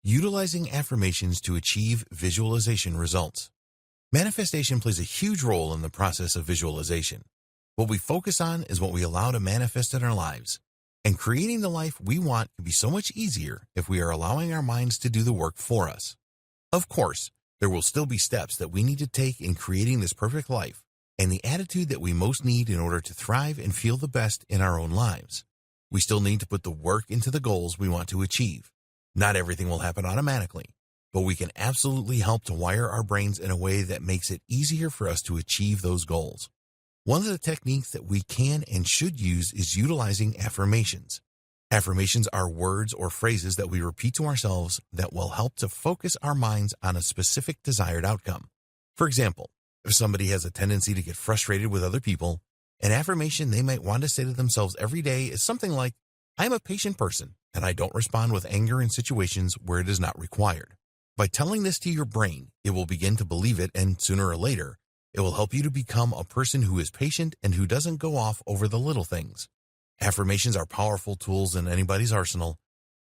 Utilizing affirmations to achieve visualization results. Manifestation plays a huge role in the process of visualization. What we focus on is what we allow to manifest in our lives. And creating the life we want can be so much easier if we are allowing our minds to do the work for us. Of course, there will still be steps that we need to take in creating this perfect life and the attitude that we most need in order to thrive and feel the best in our own lives. We still need to put the work into the goals we want to achieve. Not everything will happen automatically, but we can absolutely help to wire our brains in a way that makes it easier for us to achieve those goals. One of the techniques that we can and should use is utilizing affirmations. Affirmations are words or phrases that we repeat to ourselves that will help to focus our minds on a specific desired outcome. For example, if somebody has a tendency to get frustrated with other people, an affirmation they might want to say to themselves every day is something like, "I am a patient person, and I don't respond with anger in situations where it is not required." By telling this to your brain, it will begin to believe it, and sooner or later, it will help you to become a person who is patient and who doesn't go off over the little things. Affirmations are powerful tools in anybody's arsenal,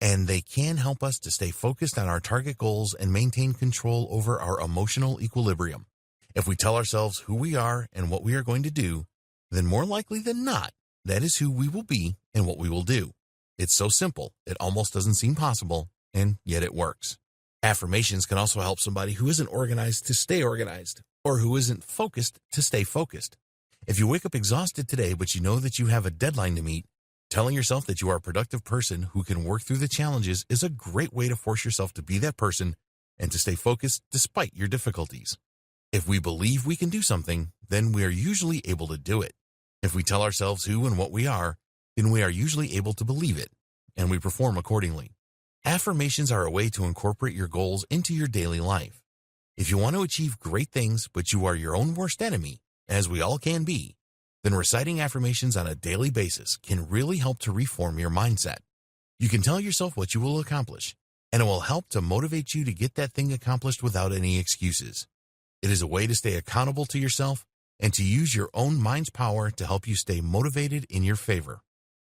and they can help us to stay focused on our target goals and maintain control over our emotional equilibrium. If we tell ourselves who we are and what we are going to do, then more likely than not, that is who we will be and what we will do. It's so simple, it almost doesn't seem possible, and yet it works. Affirmations can also help somebody who isn't organized to stay organized, or who isn't focused to stay focused. If you wake up exhausted today, but you know that you have a deadline to meet, telling yourself that you are a productive person who can work through the challenges is a great way to force yourself to be that person and to stay focused despite your difficulties. If we believe we can do something, then we are usually able to do it. If we tell ourselves who and what we are, then we are usually able to believe it, and we perform accordingly. Affirmations are a way to incorporate your goals into your daily life. If you want to achieve great things, but you are your own worst enemy, as we all can be, then reciting affirmations on a daily basis can really help to reform your mindset. You can tell yourself what you will accomplish, and it will help to motivate you to get that thing accomplished without any excuses. It is a way to stay accountable to yourself and to use your own mind's power to help you stay motivated in your favor.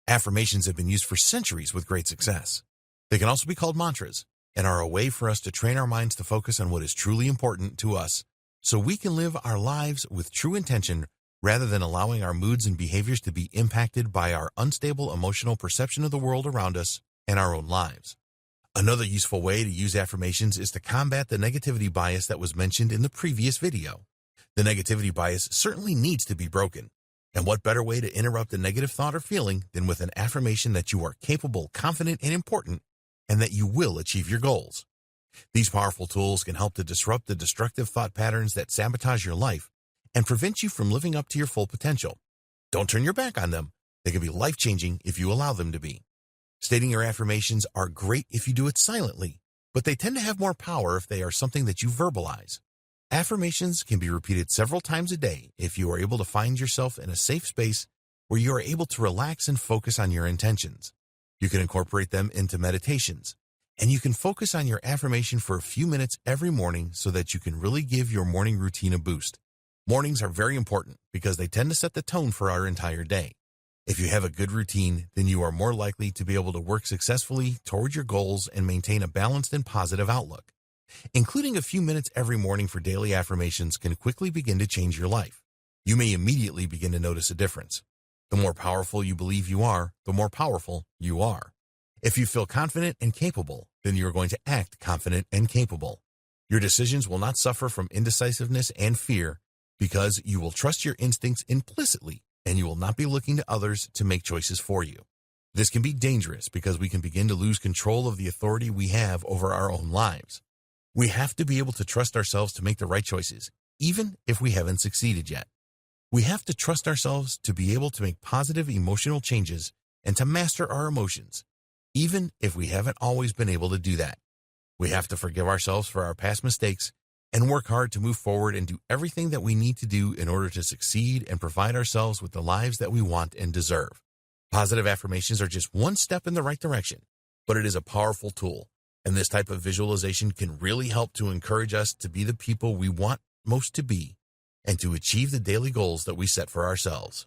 Affirmations have been used for centuries with great success. They can also be called mantras and are a way for us to train our minds to focus on what is truly important to us so we can live our lives with true intention rather than allowing our moods and behaviors to be impacted by our unstable emotional perception of the world around us and our own lives. Another useful way to use affirmations is to combat the negativity bias that was mentioned in the previous video. The negativity bias certainly needs to be broken. And what better way to interrupt a negative thought or feeling than with an affirmation that you are capable, confident, and important, and that you will achieve your goals. These powerful tools can help to disrupt the destructive thought patterns that sabotage your life and prevent you from living up to your full potential. Don't turn your back on them. They can be life-changing if you allow them to be. Stating your affirmations are great if you do it silently, but they tend to have more power if they are something that you verbalize. Affirmations can be repeated several times a day if you are able to find yourself in a safe space where you are able to relax and focus on your intentions. You can incorporate them into meditations, and you can focus on your affirmation for a few minutes every morning so that you can really give your morning routine a boost. Mornings are very important because they tend to set the tone for our entire day. If you have a good routine, then you are more likely to be able to work successfully toward your goals and maintain a balanced and positive outlook. Including a few minutes every morning for daily affirmations can quickly begin to change your life. You may immediately begin to notice a difference. The more powerful you believe you are, the more powerful you are. If you feel confident and capable, then you are going to act confident and capable. Your decisions will not suffer from indecisiveness and fear because you will trust your instincts implicitly and you will not be looking to others to make choices for you. This can be dangerous because we can begin to lose control of the authority we have over our own lives. We have to be able to trust ourselves to make the right choices, even if we haven't succeeded yet. We have to trust ourselves to be able to make positive emotional changes and to master our emotions, even if we haven't always been able to do that. We have to forgive ourselves for our past mistakes and work hard to move forward and do everything that we need to do in order to succeed and provide ourselves with the lives that we want and deserve. Positive affirmations are just one step in the right direction, but it is a powerful tool, and this type of visualization can really help to encourage us to be the people we want most to be and to achieve the daily goals that we set for ourselves.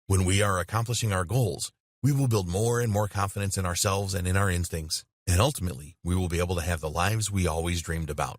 When we are accomplishing our goals, we will build more and more confidence in ourselves and in our instincts, And ultimately, we will be able to have the lives we always dreamed about.